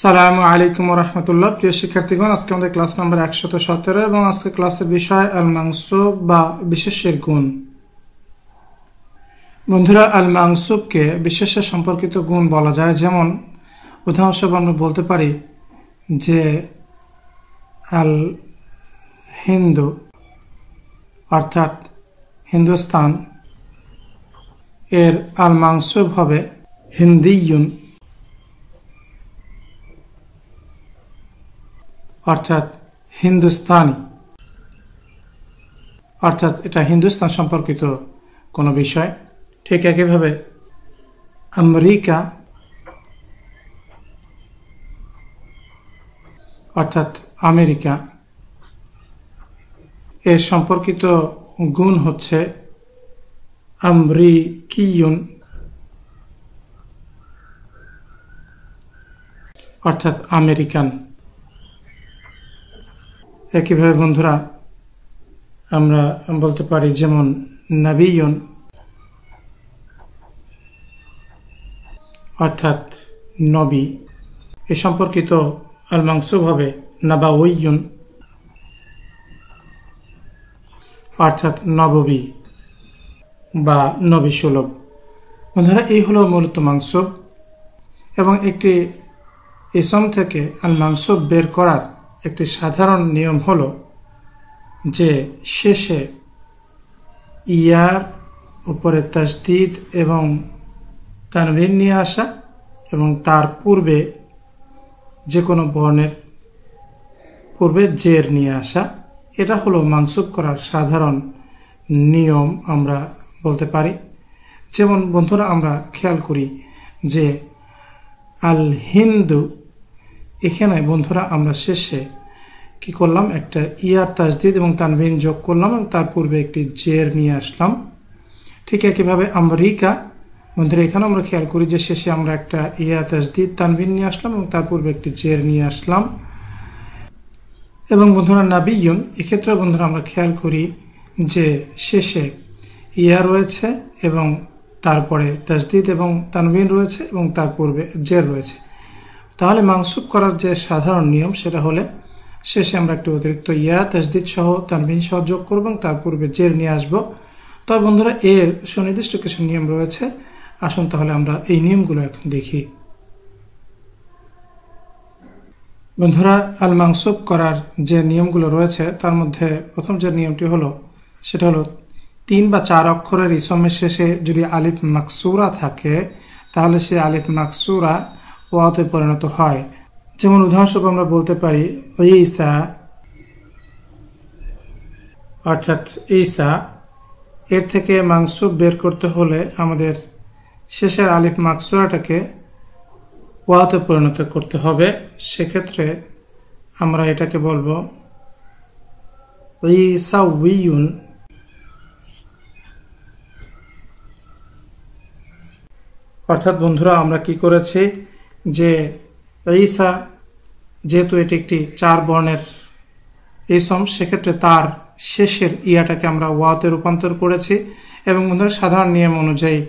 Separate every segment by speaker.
Speaker 1: সালামু আলাইকুম রহমতুল্লাহ। প্রিয় শিক্ষার্থীগণ, আজকে আমাদের ক্লাস নাম্বার 117 এবং আজকে ক্লাসের বিষয় আল মানসুব বা বিশেষ্যের গুণ। বন্ধুরা, আল মানসুবকে বিশেষ্যের সম্পর্কিত গুণ বলা যায়। যেমন উদাহরণস্বরূপ আমরা বলতে পারি যে আল হিন্দু অর্থাৎ হিন্দুস্তান এর আল মানসুব হবে হিন্দিয়ুন অর্থাৎ হিন্দুস্তানি, অর্থাৎ এটা হিন্দুস্তান সম্পর্কিত কোনো বিষয়। ঠিক একইভাবে আমেরিকা অর্থাৎ আমেরিকা এর সম্পর্কিত গুণ হচ্ছে আমরিকিয়ুন অর্থাৎ আমেরিকান। একইভাবে বন্ধুরা আমরা বলতে পারি যেমন নবিয়ুন অর্থাৎ নবী, এ সম্পর্কিত আল মানসুব হবে নবাউয়ুন অর্থাৎ নববী বা নবী সুলভ। বন্ধুরা, এই হলো মূলত মানসুব। এবং একটি ইসম থেকে আল মানসুব বের করার একটি সাধারণ নিয়ম হলো যে শেষে ইয়ার উপরে তাসদীদ এবং তানবিন নিয়ে আসা এবং তার পূর্বে যে কোনো বর্ণের পূর্বে জের নিয়ে আসা, এটা হলো মানসুব করার সাধারণ নিয়ম আমরা বলতে পারি। যেমন বন্ধুরা আমরা খেয়াল করি যে আল হিন্দু, এখানে বন্ধুরা আমরা শেষে কি করলাম, একটা ইয়ার তাসদীদ এবং তানবিন যোগ করলাম এবং তার পূর্বে একটি জের নিয়ে আসলাম। ঠিক একইভাবে আমেরিকা, বন্ধুরা এখানে আমরা খেয়াল করি যে শেষে আমরা একটা ইয়া তাসদীদ তানবিন নিয়ে আসলাম এবং তার পূর্বে একটি জের নিয়ে আসলাম। এবং বন্ধুরা নাবিয়ুন, এক্ষেত্রে বন্ধুরা আমরা খেয়াল করি যে শেষে ইয়া রয়েছে এবং তারপরে তাসদীদ এবং তানবিন রয়েছে এবং তার পূর্বে জের রয়েছে। তাহলে মানসুব করার যে সাধারণ নিয়ম সেটা হলে শেষে আমরা একটি অতিরিক্ত ইয়া তাসদীদ সহ তানবিন সহ যোগ করব এবং তার পূর্বে জের নিয়ে আসব। তবে বন্ধুরা এর সুনির্দিষ্ট কিছু নিয়ম রয়েছে। আসুন তাহলে আমরা এই নিয়মগুলো এখন দেখি। বন্ধুরা, আল মানসুব করার যে নিয়মগুলো রয়েছে তার মধ্যে প্রথম যে নিয়মটি হলো সেটা হলো 3 বা 4 অক্ষরের ইসমের শেষে যদি আলিফ মাকসুরা থাকে তাহলে সে আলিফ মাকসুরা ওয়াতে পরিণত হয়। যেমন উদাহরণস্বরূপ আমরা বলতে পারি ঈসা অর্থাৎ ঈসা, এর থেকে মানসুব বের করতে হলে আমাদের শেষের আলিফ মাকসুরাটাকে ওয়াতে পরিণত করতে হবে। সেক্ষেত্রে আমরা এটাকে বলবো ঈসাউইয়ুন। অর্থাৎ বন্ধুরা আমরা কি করেছি যে ঈসা যেহেতু এটি একটি 4 বর্ণের ইসম, সেক্ষেত্রে তার শেষের ইয়াটাকে আমরা ওয়াতে রূপান্তর করেছি। এবং বন্ধুরা সাধারণ নিয়ম অনুযায়ী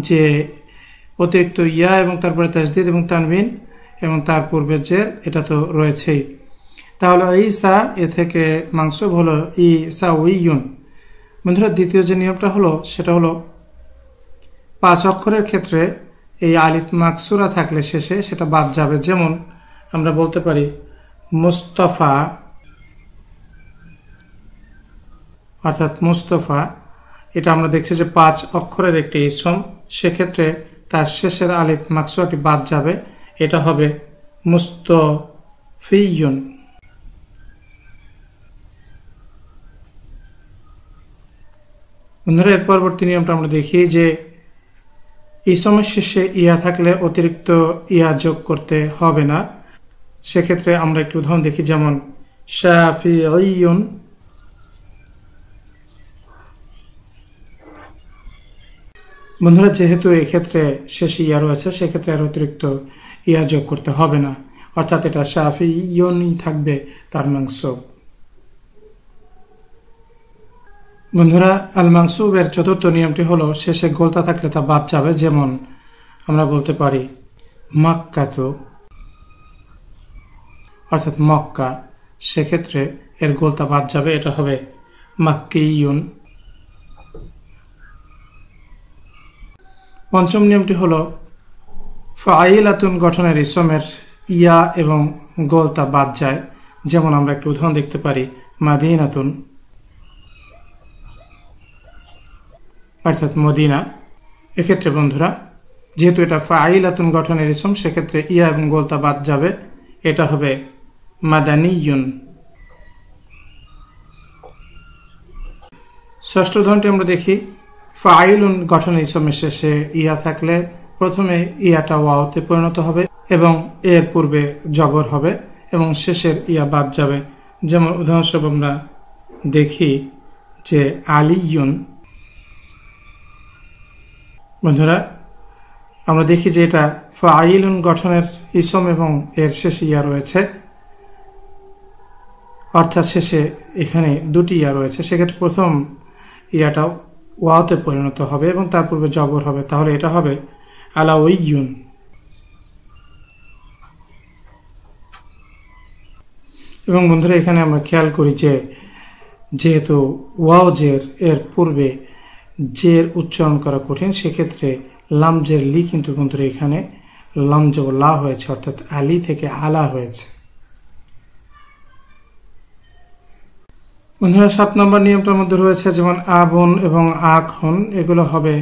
Speaker 1: যে অতিরিক্ত ইয়া এবং তারপরে তাসদীদ এবং তানবিন এবং তার পূর্বে জের, এটা তো রয়েছেই। তাহলে ঈসা এ থেকে মানসুব হলো ঈসাউইয়ুন। বন্ধুরা দ্বিতীয় যে নিয়মটা হলো সেটা হলো 5 অক্ষরের ক্ষেত্রে এই আলিফ মাকসুরা থাকলে শেষে সেটা বাদ যাবে। যেমন আমরা বলতে পারি মুস্তাফা অর্থাৎ মুস্তফা, এটা আমরা দেখছি যে 5 অক্ষরের একটি ইসম, সেক্ষেত্রে তার শেষের আলিফ মাকসুরাটি বাদ যাবে, এটা হবে মুস্তফিয়ুন। বন্ধুরা এর পরবর্তী নিয়মটা আমরা দেখি যে ইসমের শেষে ইয়া থাকলে অতিরিক্ত ইয়া যোগ করতে হবে না। সেক্ষেত্রে আমরা একটু উদাহরণ দেখি, যেমন শাফিঈয়ুন। বন্ধুরা যেহেতু এক্ষেত্রে শেষে ইয়া রয়েছে সেক্ষেত্রে আর অতিরিক্ত ইয়া যোগ করতে হবে না, অর্থাৎ এটা শাফিঈয়ুনই থাকবে তার মানসুব। বন্ধুরা আল মানসুবের চতুর্থ নিয়মটি হলো শেষে গোলতা থাকলে তা বাদ যাবে। যেমন আমরা বলতে পারি মাক্কাতু অর্থাৎ মক্কা, সেক্ষেত্রে এর গোলতা বাদ যাবে, এটা হবে মাক্কিয়ুন। পঞ্চম নিয়মটি হলো ফাইলাতুন গঠনের ইসমের ইয়া এবং গোলতা বাদ যায়। যেমন আমরা একটু উদাহরণ দেখতে পারি, মাদিনাতুন অর্থাৎ মদিনা। এক্ষেত্রে বন্ধুরা যেহেতু এটা ফাইলাতুন গঠনের ইসম, সেক্ষেত্রে ইয়া এবং গোলতা বাদ যাবে, এটা হবে মাদানিয়ুন। ষষ্ঠ উদাহরণটি আমরা দেখি, ফাইলুন গঠনের ইসমের শেষে ইয়া থাকলে প্রথমে ইয়াটা ওয়াওতে পরিণত হবে এবং এর পূর্বে জবর হবে এবং শেষের ইয়া বাদ যাবে। যেমন উদাহরণস্বরূপ আমরা দেখি যে আলিয়ুন। বন্ধুরা আমরা দেখি যে এটা ফাইলুন গঠনের ইসম এবং এর শেষে ইয়া রয়েছে, অর্থাৎ শেষে এখানে দুটি ইয়া রয়েছে। সেক্ষেত্রে প্রথম ইয়াটা ওয়াওতে পরিণত হবে এবং তার পূর্বে জবর হবে, তাহলে এটা হবে আলাউইয়ুন। এবং বন্ধুরা এখানে আমরা খেয়াল করি যে যেহেতু ওয়াও জের এর পূর্বে জের উচ্চারণ করা কঠিন, সেক্ষেত্রে লাম জের লি কিন্তু বন্ধুরা এখানে লাম জব লা হয়েছে, অর্থাৎ আলি থেকে আলা হয়েছে। বন্ধুরা 7 নম্বর নিয়মটার মধ্যে রয়েছে যেমন আবুন এবং আখন, এগুলো হবে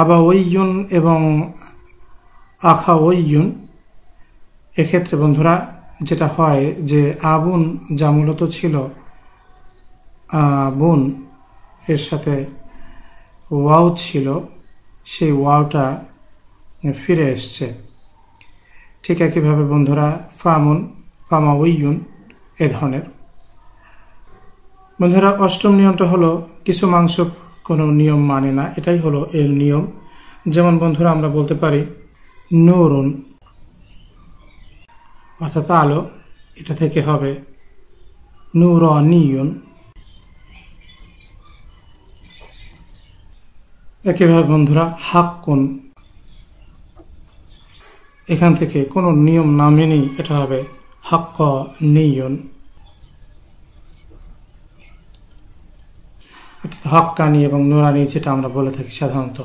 Speaker 1: আবাওয়ুন এবং আখাওয়ুন। এক্ষেত্রে বন্ধুরা যেটা হয় যে আবুন যা মূলত ছিল আবুন, এর সাথে ওয়াও ছিল, সেই ওয়াওটা ফিরে এসছে। ঠিক একইভাবে বন্ধুরা ফামুন, ফামাওয়ুন এ ধরনের। বন্ধুরা অষ্টম নিয়মটা হলো কিছু মাংস কোনো নিয়ম মানে না, এটাই হলো এর নিয়ম। যেমন বন্ধুরা আমরা বলতে পারি নূরুন অর্থাৎ আলো, এটা থেকে হবে নূরানিয়ুন। একইভাবে বন্ধুরা হাক্কুন, এখান থেকে কোনো নিয়ম না মেনেই এটা হবে হাক্কানিয়ুন, অর্থাৎ হক্কানি এবং নুরানি, যেটা আমরা বলে থাকি সাধারণত।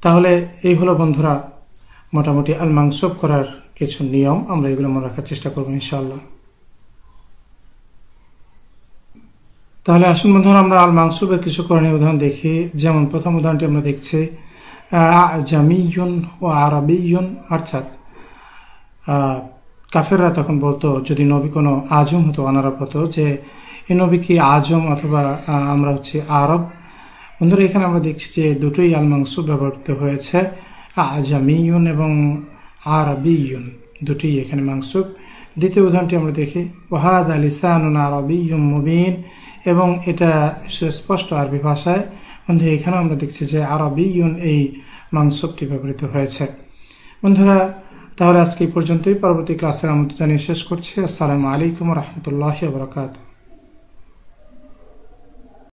Speaker 1: তাহলে এই হলো বন্ধুরা মোটামুটি আল মানসুব করার কিছু নিয়ম, আমরা এগুলো মনে রাখার চেষ্টা করবো ইনশাআল্লাহ। তাহলে আসুন বন্ধুরা আমরা আল মানসুবের কিছু করণীয় উদাহরণ দেখি। যেমন প্রথম উদাহরণটি আমরা দেখছি আজামিয়ুন ও আরবিয়ুন, অর্থাৎ কাফেররা তখন বলতো যদি নবী কোনো আজম হতো, অনারব হতো, যে এই নবী কি আজম অথবা আমরা হচ্ছে আরব। বন্ধুরা এখানে আমরা দেখছি যে দুটোই আল মানসুব ব্যবহৃত হয়েছে, আজামিয়ুন এবং আরবিয়ুন দুটোই এখানে মানসুব। দ্বিতীয় উদাহরণটি আমরা দেখি ওয়াহাদা লিসানুন আরবিয়্যুম মুবিন, এবং এটা সুস্পষ্ট আরবি ভাষায়। বন্ধুরা এখানে আমরা দেখছি যে আরবিয়ুন এই মানসুবটি ব্যবহৃত হয়েছে। বন্ধুরা তাহলে আজকে এই পর্যন্তই, পরবর্তী ক্লাসের আমন্ত্রণ জানিয়ে শেষ করছি। আসসালামু আলাইকুম ওয়া রাহমাতুল্লাহি ওয়া বারাকাতুহু।